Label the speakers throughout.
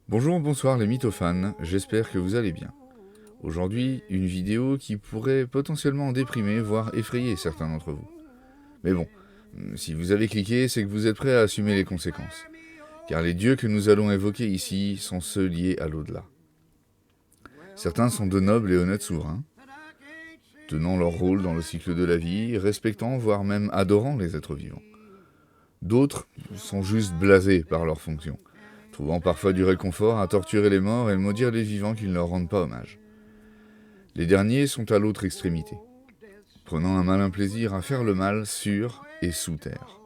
Speaker 1: Bonjour, bonsoir les mythophanes, j'espère que vous allez bien. Aujourd'hui, une vidéo qui pourrait potentiellement déprimer, voire effrayer certains d'entre vous. Mais bon, si vous avez cliqué, c'est que vous êtes prêts à assumer les conséquences. Car les dieux que nous allons évoquer ici sont ceux liés à l'au-delà. Certains sont de nobles et honnêtes souverains, tenant leur rôle dans le cycle de la vie, respectant, voire même adorant les êtres vivants. D'autres sont juste blasés par leur fonction, trouvant parfois du réconfort à torturer les morts et maudire les vivants qui ne leur rendent pas hommage. Les derniers sont à l'autre extrémité, prenant un malin plaisir à faire le mal sur et sous terre.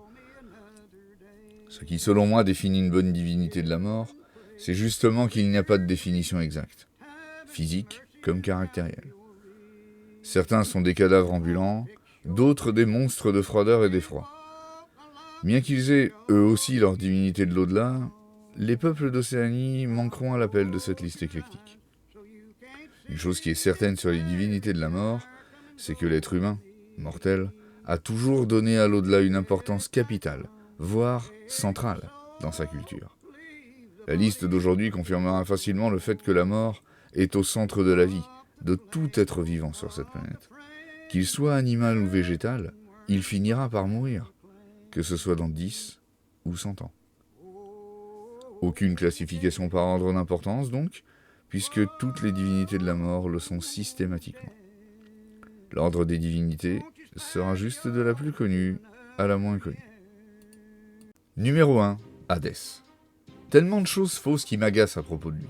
Speaker 1: Ce qui, selon moi, définit une bonne divinité de la mort, c'est justement qu'il n'y a pas de définition exacte, physique comme caractérielle. Certains sont des cadavres ambulants, d'autres des monstres de froideur et d'effroi. Bien qu'ils aient eux aussi leur divinité de l'au-delà, les peuples d'Océanie manqueront à l'appel de cette liste éclectique. Une chose qui est certaine sur les divinités de la mort, c'est que l'être humain, mortel, a toujours donné à l'au-delà une importance capitale, voire centrale, dans sa culture. La liste d'aujourd'hui confirmera facilement le fait que la mort est au centre de la vie, de tout être vivant sur cette planète. Qu'il soit animal ou végétal, il finira par mourir, que ce soit dans 10 ou 100 ans. Aucune classification par ordre d'importance donc, puisque toutes les divinités de la mort le sont systématiquement. L'ordre des divinités sera juste de la plus connue à la moins connue. Numéro 1. Hadès. Tellement de choses fausses qui m'agacent à propos de lui.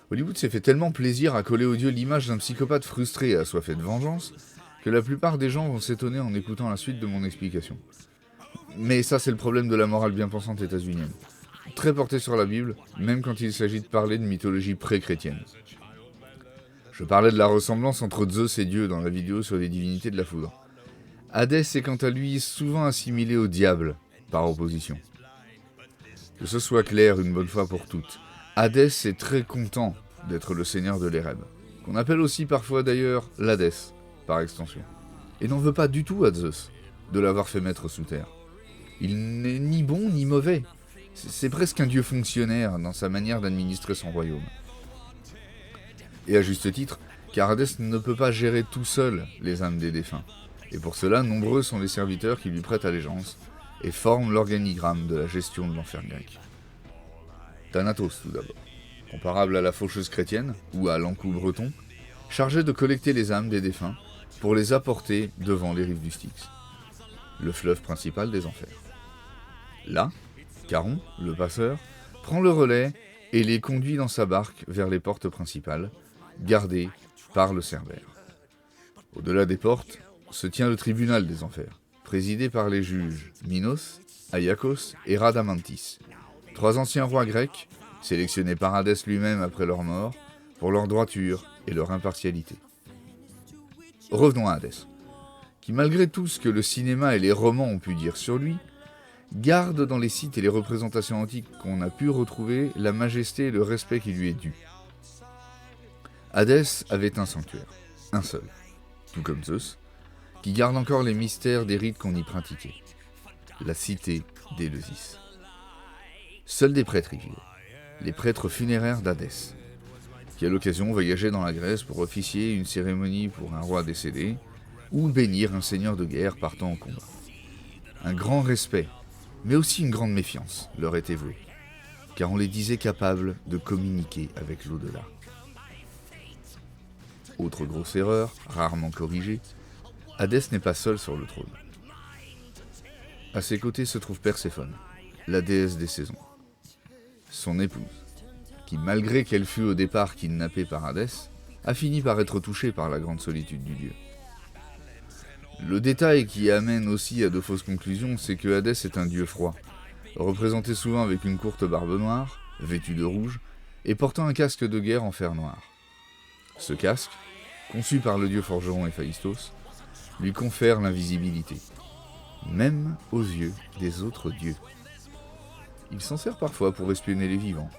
Speaker 1: Hollywood s'est fait tellement plaisir à coller au dieu l'image d'un psychopathe frustré et assoiffé de vengeance, que la plupart des gens vont s'étonner en écoutant la suite de mon explication. Mais ça c'est le problème de la morale bien pensante états-unienne. Très portée sur la Bible, même quand il s'agit de parler de mythologie pré-chrétienne. Je parlais de la ressemblance entre Zeus et Dieu dans la vidéo sur les divinités de la foudre. Hadès est quant à lui souvent assimilé au diable, par opposition. Que ce soit clair une bonne fois pour toutes, Hadès est très content d'être le seigneur de l'Éreb, qu'on appelle aussi parfois d'ailleurs l'Hadès, par extension, et n'en veut pas du tout à Zeus de l'avoir fait mettre sous terre. Il n'est ni bon ni mauvais, c'est presque un dieu fonctionnaire dans sa manière d'administrer son royaume. Et à juste titre, car Hadès ne peut pas gérer tout seul les âmes des défunts, et pour cela nombreux sont les serviteurs qui lui prêtent allégeance et forment l'organigramme de la gestion de l'enfer grec. Thanatos tout d'abord, comparable à la faucheuse chrétienne ou à l'encou breton, chargé de collecter les âmes des défunts pour les apporter devant les rives du Styx, le fleuve principal des enfers. Là, Charon, le passeur, prend le relais et les conduit dans sa barque vers les portes principales, gardées par le Cerbère. Au-delà des portes se tient le tribunal des enfers, présidé par les juges Minos, Aiakos et Rhadamanthys, 3 anciens rois grecs, sélectionnés par Hadès lui-même après leur mort, pour leur droiture et leur impartialité. Revenons à Hadès, qui malgré tout ce que le cinéma et les romans ont pu dire sur lui, garde dans les sites et les représentations antiques qu'on a pu retrouver la majesté et le respect qui lui est dû. Hadès avait un sanctuaire, un seul, tout comme Zeus, qui garde encore les mystères des rites qu'on y pratiquait, la cité d'Éleusis. Seuls des prêtres y vivaient, les prêtres funéraires d'Hadès, qui à l'occasion voyageaient dans la Grèce pour officier une cérémonie pour un roi décédé, ou bénir un seigneur de guerre partant au combat. Un grand respect, mais aussi une grande méfiance leur était vouée, car on les disait capables de communiquer avec l'au-delà. Autre grosse erreur, rarement corrigée, Hadès n'est pas seul sur le trône. À ses côtés se trouve Perséphone, la déesse des saisons. Son épouse, qui malgré qu'elle fût au départ kidnappée par Hadès, a fini par être touchée par la grande solitude du dieu. Le détail qui amène aussi à de fausses conclusions, c'est que Hadès est un dieu froid, représenté souvent avec une courte barbe noire, vêtu de rouge, et portant un casque de guerre en fer noir. Ce casque, conçu par le dieu forgeron Héphaïstos, lui confère l'invisibilité, même aux yeux des autres dieux. Il s'en sert parfois pour espionner les vivants,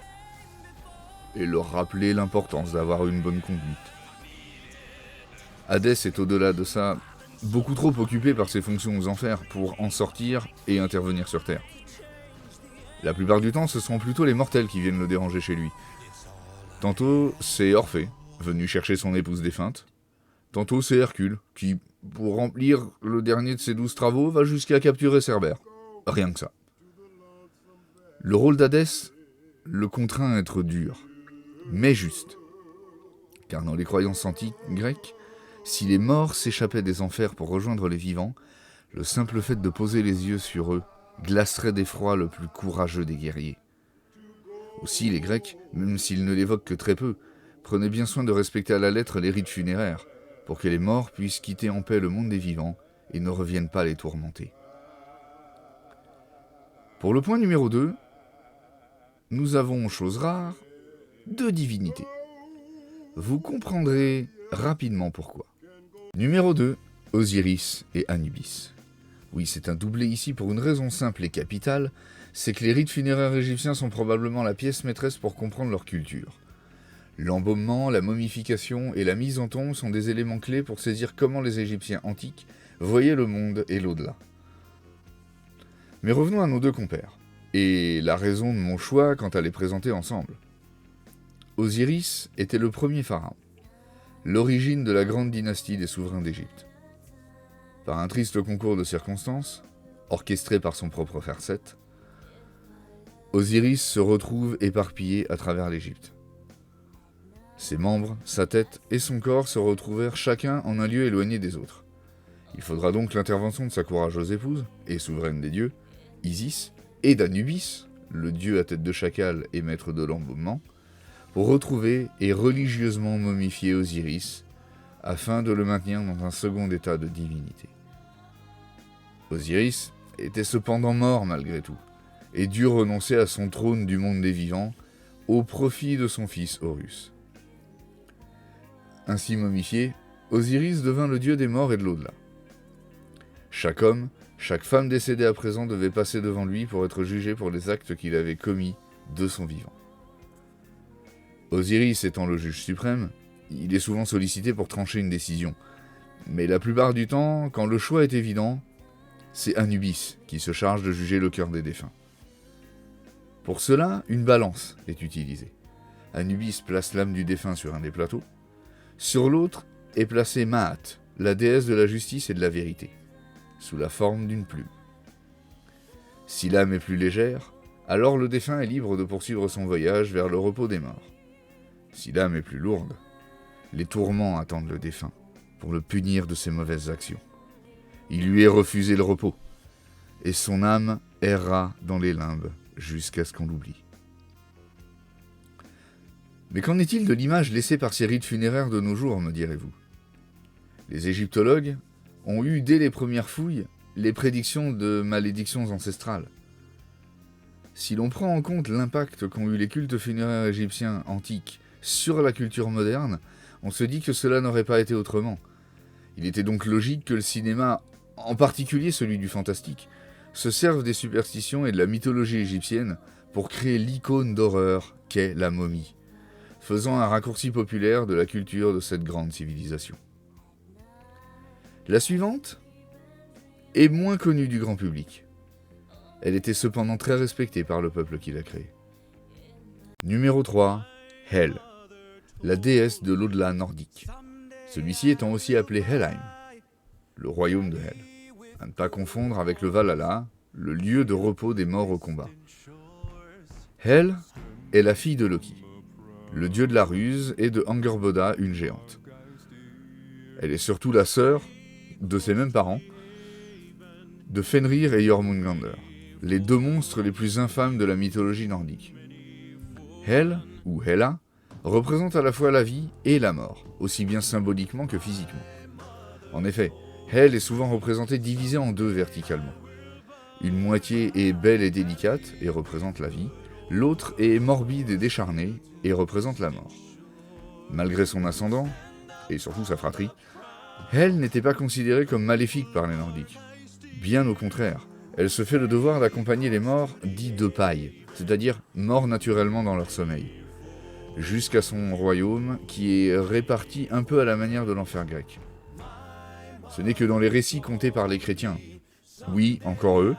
Speaker 1: et leur rappeler l'importance d'avoir une bonne conduite. Hadès est au-delà de ça, beaucoup trop occupé par ses fonctions aux enfers pour en sortir et intervenir sur Terre. La plupart du temps, ce sont plutôt les mortels qui viennent le déranger chez lui. Tantôt, c'est Orphée, venu chercher son épouse défunte. Tantôt, c'est Hercule, qui, pour remplir le dernier de ses 12 travaux, va jusqu'à capturer Cerbère. Rien que ça. Le rôle d'Hadès le contraint à être dur, mais juste. Car dans les croyances antiques grecques, si les morts s'échappaient des enfers pour rejoindre les vivants, le simple fait de poser les yeux sur eux glacerait d'effroi le plus courageux des guerriers. Aussi, les Grecs, même s'ils ne l'évoquent que très peu, prenaient bien soin de respecter à la lettre les rites funéraires, pour que les morts puissent quitter en paix le monde des vivants et ne reviennent pas les tourmenter. Pour le point numéro 2, nous avons, chose rare, 2 divinités. Vous comprendrez rapidement pourquoi. Numéro 2, Osiris et Anubis. Oui, c'est un doublé ici pour une raison simple et capitale, c'est que les rites funéraires égyptiens sont probablement la pièce maîtresse pour comprendre leur culture. L'embaumement, la momification et la mise en tombe sont des éléments clés pour saisir comment les Égyptiens antiques voyaient le monde et l'au-delà. Mais revenons à nos 2 compères, et la raison de mon choix quant à les présenter ensemble. Osiris était le premier pharaon, l'origine de la grande dynastie des souverains d'Égypte. Par un triste concours de circonstances, orchestré par son propre frère Seth, Osiris se retrouve éparpillé à travers l'Égypte. Ses membres, sa tête et son corps se retrouvèrent chacun en un lieu éloigné des autres. Il faudra donc l'intervention de sa courageuse épouse, et souveraine des dieux, Isis, et d'Anubis, le dieu à tête de chacal et maître de l'embaumement, pour retrouver et religieusement momifier Osiris, afin de le maintenir dans un second état de divinité. Osiris était cependant mort malgré tout, et dut renoncer à son trône du monde des vivants au profit de son fils Horus. Ainsi momifié, Osiris devint le dieu des morts et de l'au-delà. Chaque homme, chaque femme décédée à présent devait passer devant lui pour être jugé pour les actes qu'il avait commis de son vivant. Osiris étant le juge suprême, il est souvent sollicité pour trancher une décision. Mais la plupart du temps, quand le choix est évident, c'est Anubis qui se charge de juger le cœur des défunts. Pour cela, une balance est utilisée. Anubis place l'âme du défunt sur un des plateaux. Sur l'autre est placée Maat, la déesse de la justice et de la vérité, sous la forme d'une plume. Si l'âme est plus légère, alors le défunt est libre de poursuivre son voyage vers le repos des morts. Si l'âme est plus lourde, les tourments attendent le défunt pour le punir de ses mauvaises actions. Il lui est refusé le repos, et son âme errera dans les limbes jusqu'à ce qu'on l'oublie. Mais qu'en est-il de l'image laissée par ces rites funéraires de nos jours, me direz-vous? Les égyptologues ont eu dès les premières fouilles les prédictions de malédictions ancestrales. Si l'on prend en compte l'impact qu'ont eu les cultes funéraires égyptiens antiques sur la culture moderne, on se dit que cela n'aurait pas été autrement. Il était donc logique que le cinéma, en particulier celui du fantastique, se serve des superstitions et de la mythologie égyptienne pour créer l'icône d'horreur qu'est la momie, faisant un raccourci populaire de la culture de cette grande civilisation. La suivante est moins connue du grand public. Elle était cependant très respectée par le peuple qui l'a créée. Numéro 3, Hel, la déesse de l'au-delà nordique. Celui-ci étant aussi appelé Helheim, le royaume de Hel. À ne pas confondre avec le Valhalla, le lieu de repos des morts au combat. Hel est la fille de Loki, le dieu de la ruse, et de Angerboda, une géante. Elle est surtout la sœur de ses mêmes parents, de Fenrir et Jormungandr, les 2 monstres les plus infâmes de la mythologie nordique. Hel, ou Hela, représente à la fois la vie et la mort, aussi bien symboliquement que physiquement. En effet, Hel est souvent représentée divisée en 2 verticalement. Une moitié est belle et délicate et représente la vie, l'autre est morbide et décharnée et représente la mort. Malgré son ascendant, et surtout sa fratrie, Hel n'était pas considérée comme maléfique par les Nordiques. Bien au contraire, elle se fait le devoir d'accompagner les morts dits de paille, c'est-à-dire morts naturellement dans leur sommeil, jusqu'à son royaume qui est réparti un peu à la manière de l'enfer grec. Ce n'est que dans les récits contés par les chrétiens, oui, encore eux,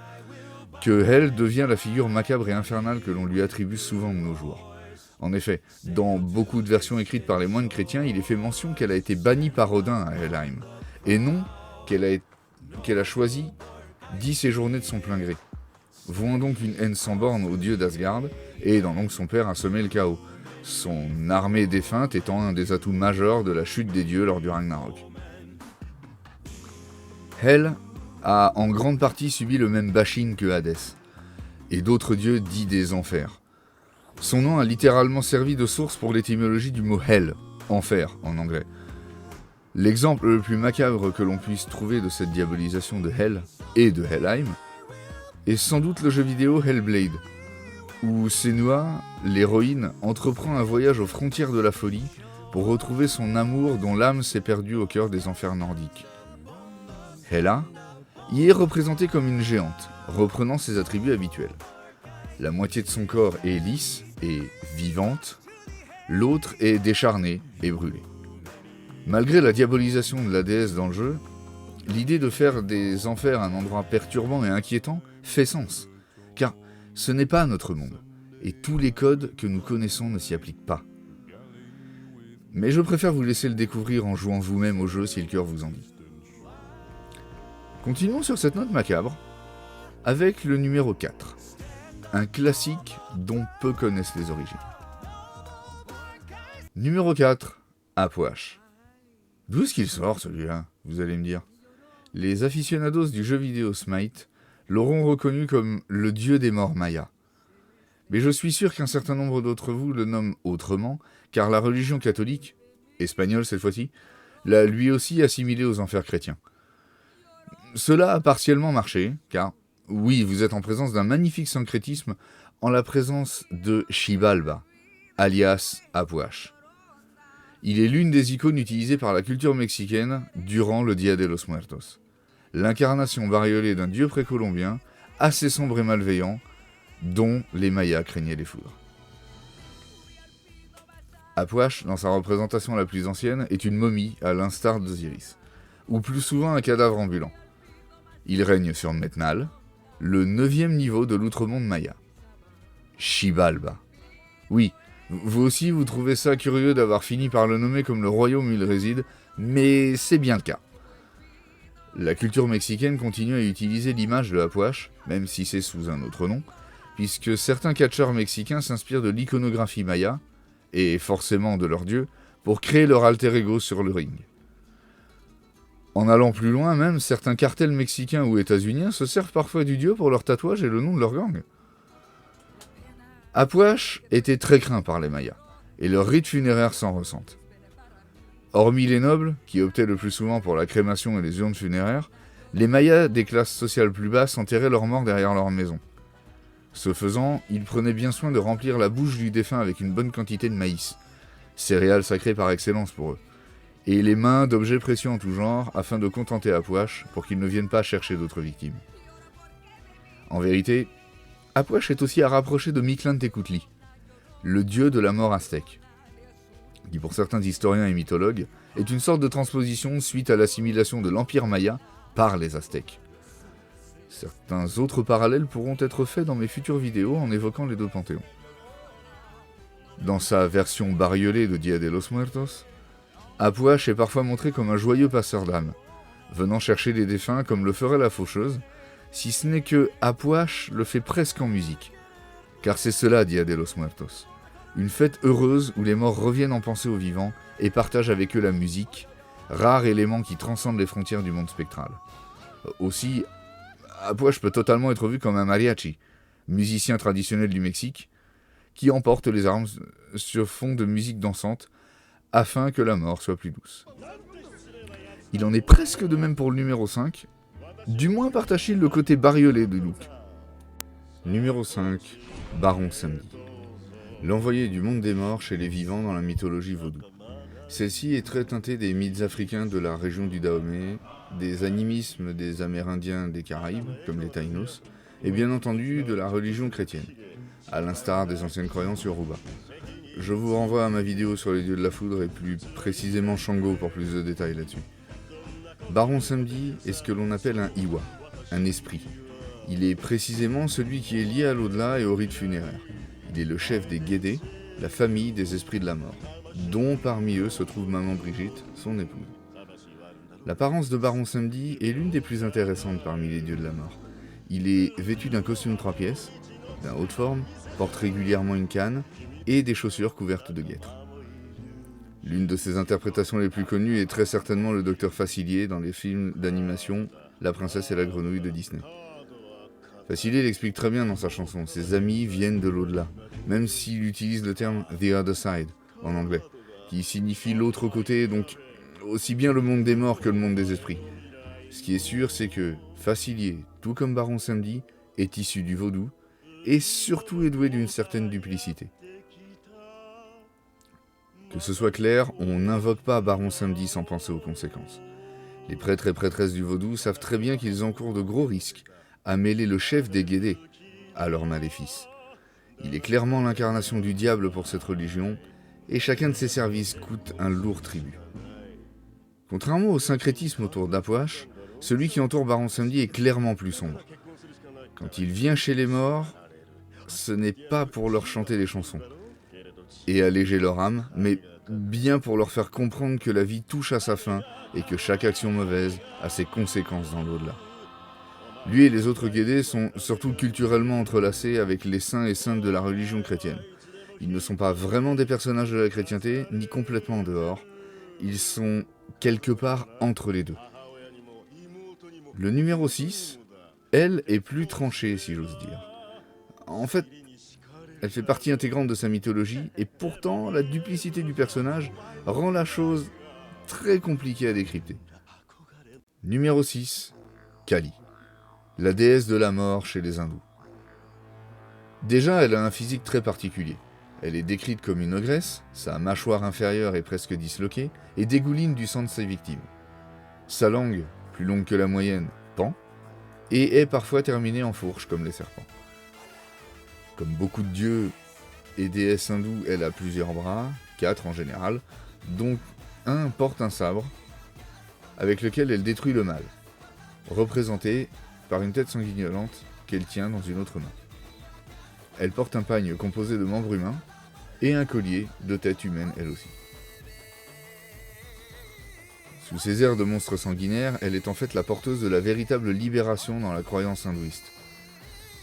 Speaker 1: que Hel devient la figure macabre et infernale que l'on lui attribue souvent de nos jours. En effet, dans beaucoup de versions écrites par les moines chrétiens, il est fait mention qu'elle a été bannie par Odin à Helheim, et non qu'elle a choisi d'y séjourner de son plein gré. Vouant donc une haine sans borne au dieu d'Asgard, et aidant donc son père à semer le chaos, son armée défunte étant un des atouts majeurs de la chute des dieux lors du Ragnarok. Hel a en grande partie subi le même bashing que Hadès, et d'autres dieux dits des enfers. Son nom a littéralement servi de source pour l'étymologie du mot Hell, enfer en anglais. L'exemple le plus macabre que l'on puisse trouver de cette diabolisation de Hel et de Helheim est sans doute le jeu vidéo Hellblade, où Senua, l'héroïne, entreprend un voyage aux frontières de la folie pour retrouver son amour dont l'âme s'est perdue au cœur des enfers nordiques. Hela y est représentée comme une géante, reprenant ses attributs habituels. La moitié de son corps est lisse et vivante, l'autre est décharnée et brûlée. Malgré la diabolisation de la déesse dans le jeu, l'idée de faire des enfers un endroit perturbant et inquiétant fait sens, car ce n'est pas notre monde, et tous les codes que nous connaissons ne s'y appliquent pas. Mais je préfère vous laisser le découvrir en jouant vous-même au jeu si le cœur vous en dit. Continuons sur cette note macabre, avec le numéro 4, un classique dont peu connaissent les origines. Numéro 4, Apwash. D'où est-ce qu'il sort celui-là, vous allez me dire? Les aficionados du jeu vidéo Smite l'auront reconnu comme le dieu des morts mayas. Mais je suis sûr qu'un certain nombre d'entre vous le nomment autrement, car la religion catholique, espagnole cette fois-ci, l'a lui aussi assimilé aux enfers chrétiens. Cela a partiellement marché, car oui, vous êtes en présence d'un magnifique syncrétisme en la présence de Xibalba, alias Apwash. Il est l'une des icônes utilisées par la culture mexicaine durant le Dia de los Muertos. L'incarnation bariolée d'un dieu précolombien, assez sombre et malveillant, dont les Mayas craignaient les foudres. Apwash, dans sa représentation la plus ancienne, est une momie à l'instar d'Osiris, ou plus souvent un cadavre ambulant. Il règne sur Metnal, le 9e niveau de l'outre-monde maya. Xibalba. Oui, vous aussi vous trouvez ça curieux d'avoir fini par le nommer comme le royaume où il réside, mais c'est bien le cas. La culture mexicaine continue à utiliser l'image de Apwash, même si c'est sous un autre nom, puisque certains catcheurs mexicains s'inspirent de l'iconographie maya, et forcément de leur dieu, pour créer leur alter ego sur le ring. En allant plus loin même, certains cartels mexicains ou états-uniens se servent parfois du dieu pour leur tatouage et le nom de leur gang. Apwash était très craint par les Mayas, et leurs rites funéraires s'en ressentent. Hormis les nobles, qui optaient le plus souvent pour la crémation et les urnes funéraires, les Mayas des classes sociales plus basses enterraient leurs morts derrière leur maison. Ce faisant, ils prenaient bien soin de remplir la bouche du défunt avec une bonne quantité de maïs, céréales sacrées par excellence pour eux, et les mains d'objets précieux en tout genre afin de contenter Apwash pour qu'il ne vienne pas chercher d'autres victimes. En vérité, Apwash est aussi à rapprocher de Mictlantecutli, le dieu de la mort aztèque, qui pour certains historiens et mythologues est une sorte de transposition suite à l'assimilation de l'Empire Maya par les Aztèques. Certains autres parallèles pourront être faits dans mes futures vidéos en évoquant les deux panthéons. Dans sa version bariolée de Dia de los Muertos, Apwash est parfois montré comme un joyeux passeur d'âmes, venant chercher les défunts comme le ferait la faucheuse, si ce n'est que Apwash le fait presque en musique, car c'est cela Dia de los Muertos, une fête heureuse où les morts reviennent en pensée aux vivants et partagent avec eux la musique, rare élément qui transcende les frontières du monde spectral. Aussi, Apwash peut totalement être vu comme un mariachi, musicien traditionnel du Mexique, qui emporte les armes sur fond de musique dansante afin que la mort soit plus douce. Il en est presque de même pour le numéro 5, du moins partage-t-il le côté bariolé de Luke. Numéro 5, Baron Samedi. L'envoyé du monde des morts chez les vivants dans la mythologie vaudou. Celle-ci est très teintée des mythes africains de la région du Dahomey, des animismes des Amérindiens des Caraïbes, comme les Taïnos, et bien entendu de la religion chrétienne, à l'instar des anciennes croyances Yoruba. Je vous renvoie à ma vidéo sur les dieux de la foudre et plus précisément Shango pour plus de détails là-dessus. Baron Samedi est ce que l'on appelle un Iwa, un esprit. Il est précisément celui qui est lié à l'au-delà et au rite funéraire. Il est le chef des Guédés, la famille des esprits de la mort, dont parmi eux se trouve maman Brigitte, son épouse. L'apparence de Baron Samedi est l'une des plus intéressantes parmi les dieux de la mort. Il est vêtu d'un costume 3 pièces, d'un haut de forme, porte régulièrement une canne et des chaussures couvertes de guêtres. L'une de ses interprétations les plus connues est très certainement le docteur Facilier dans les films d'animation La princesse et la grenouille de Disney. Facilier l'explique très bien dans sa chanson, ses amis viennent de l'au-delà, même s'il utilise le terme « the other side » en anglais, qui signifie l'autre côté, donc aussi bien le monde des morts que le monde des esprits. Ce qui est sûr, c'est que Facilier, tout comme Baron Samedi, est issu du vaudou, et surtout est doué d'une certaine duplicité. Que ce soit clair, on n'invoque pas Baron Samedi sans penser aux conséquences. Les prêtres et prêtresses du vaudou savent très bien qu'ils encourent de gros risques à mêler le chef des Guédés à leur maléfice. Il est clairement l'incarnation du diable pour cette religion, et chacun de ses services coûte un lourd tribut. Contrairement au syncrétisme autour d'Apoache, celui qui entoure Baron Samedi est clairement plus sombre. Quand il vient chez les morts, ce n'est pas pour leur chanter des chansons et alléger leur âme, mais bien pour leur faire comprendre que la vie touche à sa fin et que chaque action mauvaise a ses conséquences dans l'au-delà. Lui et les autres Guédés sont surtout culturellement entrelacés avec les saints et saintes de la religion chrétienne. Ils ne sont pas vraiment des personnages de la chrétienté, ni complètement en dehors. Ils sont quelque part entre les deux. Le numéro 6, elle, est plus tranchée, si j'ose dire. En fait, elle fait partie intégrante de sa mythologie, et pourtant, la duplicité du personnage rend la chose très compliquée à décrypter. Numéro 6, Kali, la déesse de la mort chez les hindous. Déjà, elle a un physique très particulier. Elle est décrite comme une ogresse, sa mâchoire inférieure est presque disloquée, et dégouline du sang de ses victimes. Sa langue, plus longue que la moyenne, pend, et est parfois terminée en fourche comme les serpents. Comme beaucoup de dieux et déesses hindous, elle a plusieurs bras, 4 en général, dont un porte un sabre, avec lequel elle détruit le mal, représenté par une tête sanguinolente qu'elle tient dans une autre main. Elle porte un pagne composé de membres humains, et un collier de tête humaine elle aussi. Sous ses airs de monstre sanguinaire, elle est en fait la porteuse de la véritable libération dans la croyance hindouiste.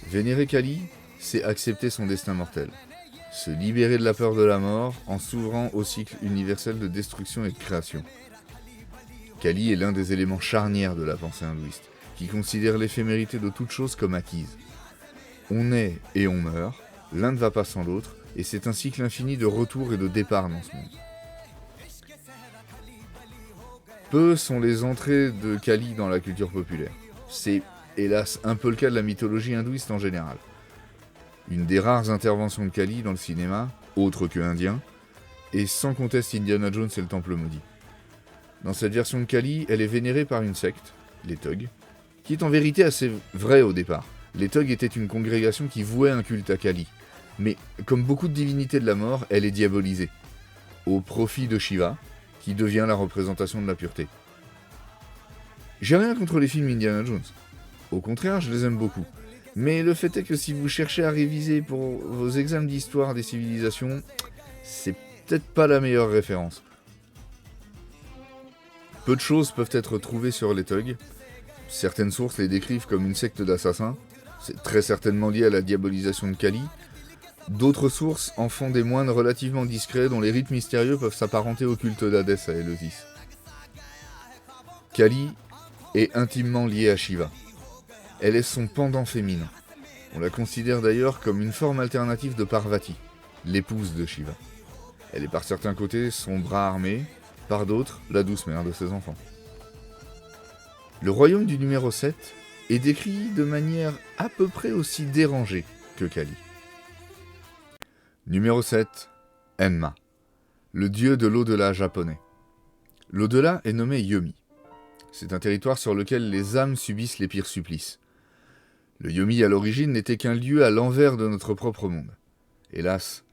Speaker 1: Vénérer Kali, c'est accepter son destin mortel, se libérer de la peur de la mort en s'ouvrant au cycle universel de destruction et de création. Kali est l'un des éléments charnières de la pensée hindouiste, qui considère l'éphémérité de toute chose comme acquise. On naît et on meurt, l'un ne va pas sans l'autre, et c'est un cycle infini de retour et de départ dans ce monde. Peu sont les entrées de Kali dans la culture populaire. C'est, hélas, un peu le cas de la mythologie hindouiste en général. Une des rares interventions de Kali dans le cinéma, autre que indien, est sans conteste Indiana Jones et le Temple Maudit. Dans cette version de Kali, elle est vénérée par une secte, les Thugs, qui est en vérité assez vraie au départ. Les Thugs étaient une congrégation qui vouait un culte à Kali, mais comme beaucoup de divinités de la mort, elle est diabolisée, au profit de Shiva, qui devient la représentation de la pureté. J'ai rien contre les films Indiana Jones. Au contraire, je les aime beaucoup. Mais le fait est que si vous cherchez à réviser pour vos examens d'histoire des civilisations, c'est peut-être pas la meilleure référence. Peu de choses peuvent être trouvées sur les Thugs. Certaines sources les décrivent comme une secte d'assassins. C'est très certainement lié à la diabolisation de Kali. D'autres sources en font des moines relativement discrets dont les rites mystérieux peuvent s'apparenter au culte d'Hadès à Éleusis. Kali est intimement liée à Shiva. Elle est son pendant féminin. On la considère d'ailleurs comme une forme alternative de Parvati, l'épouse de Shiva. Elle est par certains côtés son bras armé, par d'autres la douce mère de ses enfants. Le royaume du numéro 7 est décrit de manière à peu près aussi dérangée que Kali. Numéro 7, Enma, le dieu de l'au-delà japonais. L'au-delà est nommé Yomi. C'est un territoire sur lequel les âmes subissent les pires supplices. Le Yomi à l'origine n'était qu'un lieu à l'envers de notre propre monde. Hélas,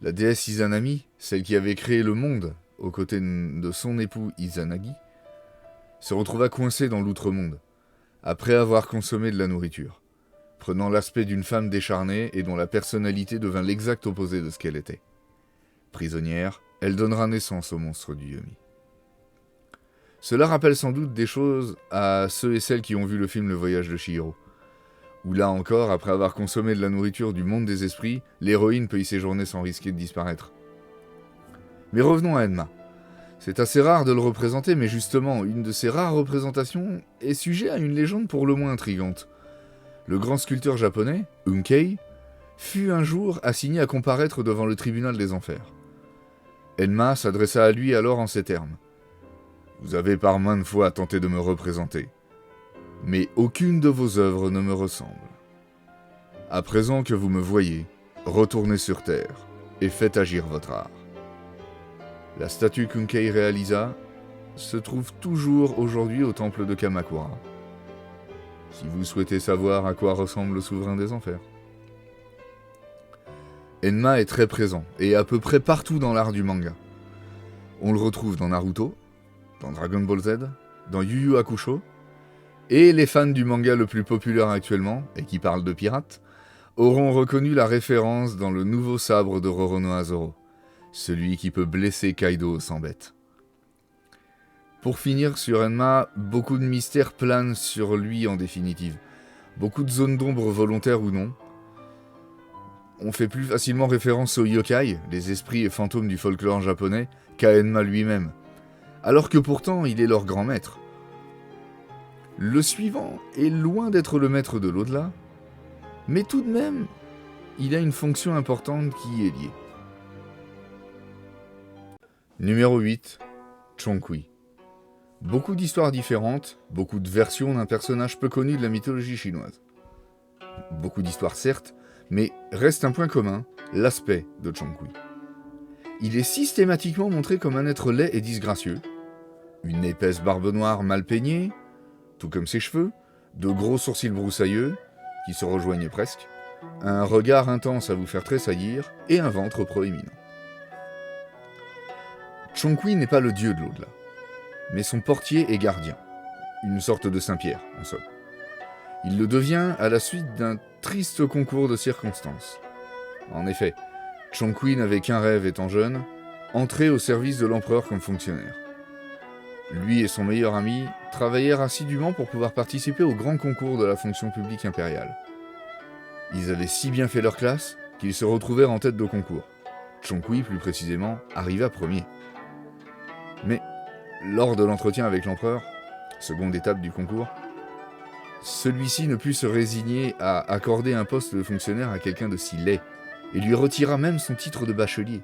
Speaker 1: la déesse Izanami, celle qui avait créé le monde aux côtés de son époux Izanagi, se retrouva coincée dans l'outre-monde, après avoir consommé de la nourriture. prenant l'aspect d'une femme décharnée et dont la personnalité devint l'exact opposé de ce qu'elle était. Prisonnière, elle donnera naissance au monstre du Yomi. Cela rappelle sans doute des choses à ceux et celles qui ont vu le film Le Voyage de Chihiro, où là encore, après avoir consommé de la nourriture du monde des esprits, l'héroïne peut y séjourner sans risquer de disparaître. Mais revenons à Enma. C'est assez rare de le représenter, mais justement, une de ces rares représentations est sujet à une légende pour le moins intrigante. Le grand sculpteur japonais, Unkei, fut un jour assigné à comparaître devant le tribunal des enfers. Enma s'adressa à lui alors en ces termes. « Vous avez par maintes fois tenté de me représenter, mais aucune de vos œuvres ne me ressemble. À présent que vous me voyez, retournez sur Terre et faites agir votre art. » La statue qu'Unkei réalisa se trouve toujours aujourd'hui au temple de Kamakura, si vous souhaitez savoir à quoi ressemble le souverain des enfers. Enma est très présent, et à peu près partout dans l'art du manga. On le retrouve dans Naruto, dans Dragon Ball Z, dans Yu Yu Hakusho, et les fans du manga le plus populaire actuellement, et qui parle de pirates, auront reconnu la référence dans le nouveau sabre de Roronoa Zoro, celui qui peut blesser Kaido sans bête. Pour finir sur Enma, beaucoup de mystères planent sur lui en définitive. Beaucoup de zones d'ombre volontaires ou non. On fait plus facilement référence aux yokai, les esprits et fantômes du folklore japonais, qu'à Enma lui-même, alors que pourtant il est leur grand maître. Le suivant est loin d'être le maître de l'au-delà, mais tout de même, il a une fonction importante qui y est liée. Numéro 8, Chongqui. Beaucoup d'histoires différentes, beaucoup de versions d'un personnage peu connu de la mythologie chinoise. Beaucoup d'histoires certes, mais reste un point commun, l'aspect de Chongqui. Il est systématiquement montré comme un être laid et disgracieux, une épaisse barbe noire mal peignée, tout comme ses cheveux, de gros sourcils broussailleux, qui se rejoignent presque, un regard intense à vous faire tressaillir, et un ventre proéminent. Chongqui n'est pas le dieu de l'au-delà, mais son portier et gardien, une sorte de Saint-Pierre, en somme. Il le devient à la suite d'un triste concours de circonstances. En effet, Chongqui n'avait qu'un rêve étant jeune, entrer au service de l'empereur comme fonctionnaire. Lui et son meilleur ami travaillèrent assidûment pour pouvoir participer au grand concours de la fonction publique impériale. Ils avaient si bien fait leur classe qu'ils se retrouvèrent en tête de concours. Chongqui, plus précisément, arriva premier. Mais, lors de l'entretien avec l'empereur, seconde étape du concours, celui-ci ne put se résigner à accorder un poste de fonctionnaire à quelqu'un de si laid, et lui retira même son titre de bachelier.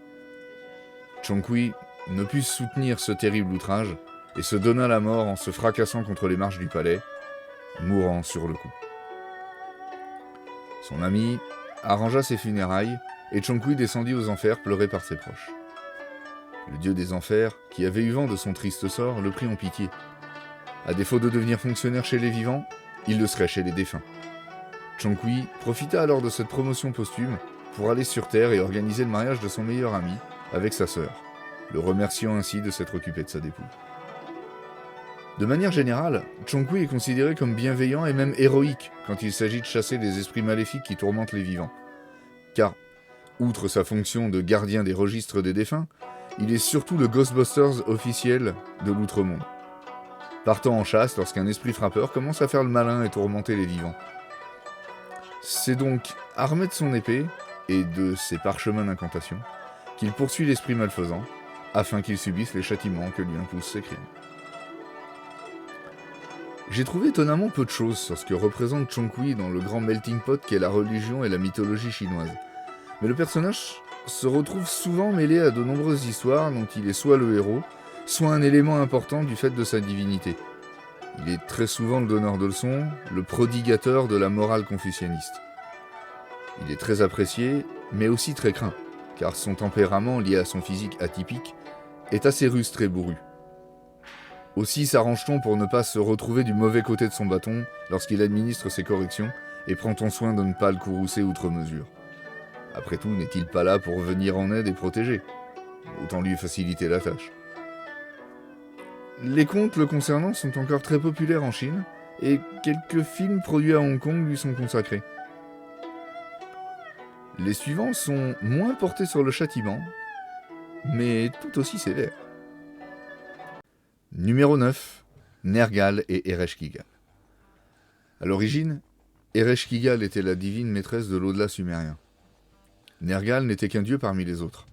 Speaker 1: Chongqui ne put soutenir ce terrible outrage, et se donna la mort en se fracassant contre les marches du palais, mourant sur le coup. Son ami arrangea ses funérailles, et Chongqui descendit aux enfers pleuré par ses proches. Le dieu des enfers, qui avait eu vent de son triste sort, le prit en pitié. À défaut de devenir fonctionnaire chez les vivants, il le serait chez les défunts. Chongqui profita alors de cette promotion posthume pour aller sur Terre et organiser le mariage de son meilleur ami avec sa sœur, le remerciant ainsi de s'être occupé de sa dépouille. De manière générale, Chongqui est considéré comme bienveillant et même héroïque quand il s'agit de chasser les esprits maléfiques qui tourmentent les vivants. Car, outre sa fonction de gardien des registres des défunts, il est surtout le Ghostbusters officiel de l'Outre-Monde, partant en chasse lorsqu'un esprit frappeur commence à faire le malin et tourmenter les vivants. C'est donc armé de son épée et de ses parchemins d'incantation qu'il poursuit l'esprit malfaisant, afin qu'il subisse les châtiments que lui imposent ses crimes. J'ai trouvé étonnamment peu de choses sur ce que représente Chongqui dans le grand melting pot qu'est la religion et la mythologie chinoise. Mais le personnage se retrouve souvent mêlé à de nombreuses histoires dont il est soit le héros, soit un élément important du fait de sa divinité. Il est très souvent le donneur de leçons, le prodigateur de la morale confucianiste. Il est très apprécié, mais aussi très craint, car son tempérament, lié à son physique atypique, est assez rustre et bourru. Aussi s'arrange-t-on pour ne pas se retrouver du mauvais côté de son bâton lorsqu'il administre ses corrections et prend-on soin de ne pas le courroucer outre mesure. Après tout, n'est-il pas là pour venir en aide et protéger? Autant lui faciliter la tâche. Les contes le concernant sont encore très populaires en Chine, et quelques films produits à Hong Kong lui sont consacrés. Les suivants sont moins portés sur le châtiment, mais tout aussi sévères. Numéro 9. Nergal et Ereshkigal. A l'origine, Ereshkigal était la divine maîtresse de l'au-delà sumérien. Nergal n'était qu'un dieu parmi les autres,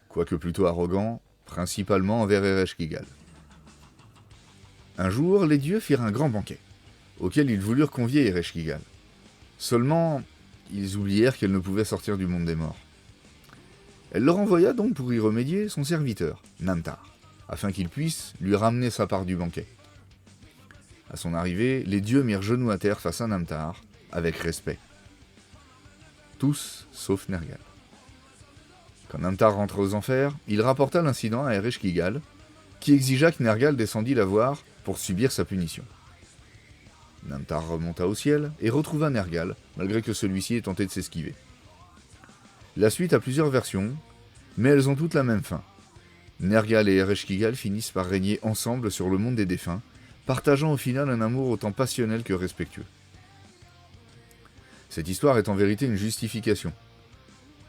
Speaker 1: quoique plutôt arrogant, principalement envers Ereshkigal. Un jour, les dieux firent un grand banquet, auquel ils voulurent convier Ereshkigal. Seulement, ils oublièrent qu'elle ne pouvait sortir du monde des morts. Elle leur envoya donc pour y remédier son serviteur, Namtar, afin qu'il puisse lui ramener sa part du banquet. À son arrivée, les dieux mirent genoux à terre face à Namtar, avec respect. Tous, sauf Nergal. Quand Namtar rentra aux enfers, il rapporta l'incident à Ereshkigal, qui exigea que Nergal descendît la voir pour subir sa punition. Namtar remonta au ciel et retrouva Nergal, malgré que celui-ci ait tenté de s'esquiver. La suite a plusieurs versions, mais elles ont toutes la même fin. Nergal et Ereshkigal finissent par régner ensemble sur le monde des défunts, partageant au final un amour autant passionnel que respectueux. Cette histoire est en vérité une justification.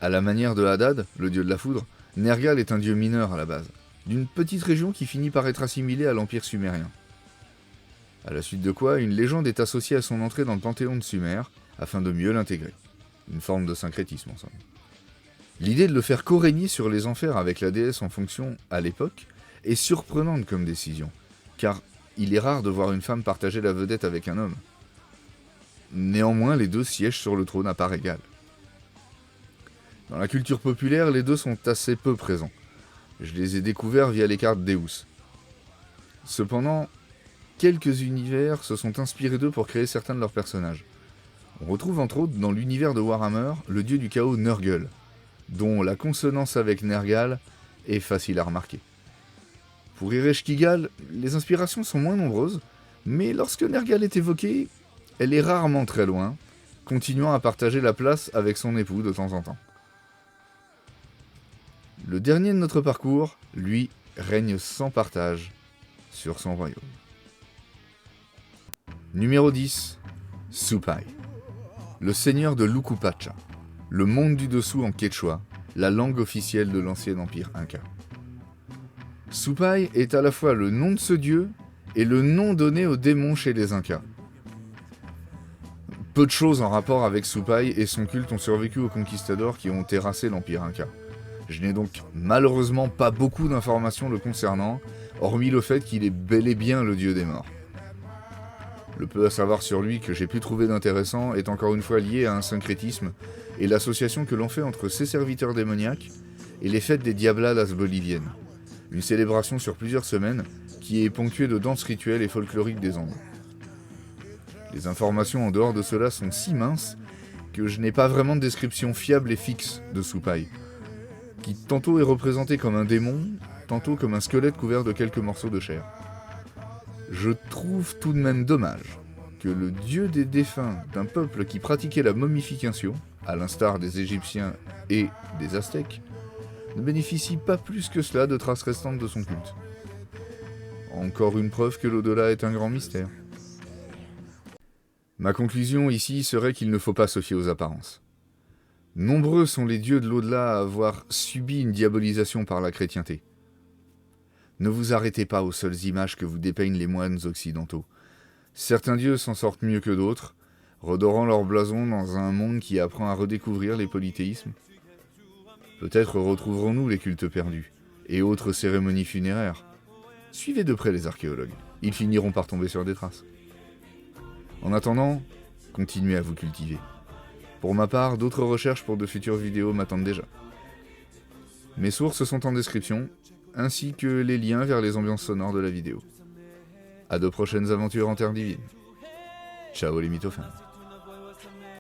Speaker 1: À la manière de Hadad, le dieu de la foudre, Nergal est un dieu mineur à la base, d'une petite région qui finit par être assimilée à l'empire sumérien. À la suite de quoi, une légende est associée à son entrée dans le panthéon de Sumer, afin de mieux l'intégrer. Une forme de syncrétisme en somme. L'idée de le faire co-régner sur les enfers avec la déesse en fonction à l'époque est surprenante comme décision, car il est rare de voir une femme partager la vedette avec un homme. Néanmoins, les deux siègent sur le trône à part égale. Dans la culture populaire, les deux sont assez peu présents. Je les ai découverts via les cartes Deus. Cependant, quelques univers se sont inspirés d'eux pour créer certains de leurs personnages. On retrouve entre autres dans l'univers de Warhammer le dieu du chaos Nurgle, dont la consonance avec Nergal est facile à remarquer. Pour Ereshkigal, les inspirations sont moins nombreuses, mais lorsque Nergal est évoquée, elle est rarement très loin, continuant à partager la place avec son époux de temps en temps. Le dernier de notre parcours, lui, règne sans partage sur son royaume. Numéro 10. Supai, le seigneur de Lukupacha, le monde du dessous en quechua, la langue officielle de l'ancien empire inca. Supai est à la fois le nom de ce dieu et le nom donné aux démons chez les Incas. Peu de choses en rapport avec Supai et son culte ont survécu aux conquistadors qui ont terrassé l'empire inca. Je n'ai donc malheureusement pas beaucoup d'informations le concernant, hormis le fait qu'il est bel et bien le dieu des morts. Le peu à savoir sur lui que j'ai pu trouver d'intéressant est encore une fois lié à un syncrétisme et l'association que l'on fait entre ses serviteurs démoniaques et les fêtes des Diabladas boliviennes, une célébration sur plusieurs semaines qui est ponctuée de danses rituelles et folkloriques des Andes. Les informations en dehors de cela sont si minces que je n'ai pas vraiment de description fiable et fixe de Supai, qui tantôt est représenté comme un démon, tantôt comme un squelette couvert de quelques morceaux de chair. Je trouve tout de même dommage que le dieu des défunts d'un peuple qui pratiquait la momification, à l'instar des Égyptiens et des Aztèques, ne bénéficie pas plus que cela de traces restantes de son culte. Encore une preuve que l'au-delà est un grand mystère. Ma conclusion ici serait qu'il ne faut pas se fier aux apparences. Nombreux sont les dieux de l'au-delà à avoir subi une diabolisation par la chrétienté. Ne vous arrêtez pas aux seules images que vous dépeignent les moines occidentaux. Certains dieux s'en sortent mieux que d'autres, redorant leur blason dans un monde qui apprend à redécouvrir les polythéismes. Peut-être retrouverons-nous les cultes perdus, et autres cérémonies funéraires. Suivez de près les archéologues, ils finiront par tomber sur des traces. En attendant, continuez à vous cultiver. Pour ma part, d'autres recherches pour de futures vidéos m'attendent déjà. Mes sources sont en description, ainsi que les liens vers les ambiances sonores de la vidéo. À de prochaines aventures en terre divine. Ciao les mythophanes.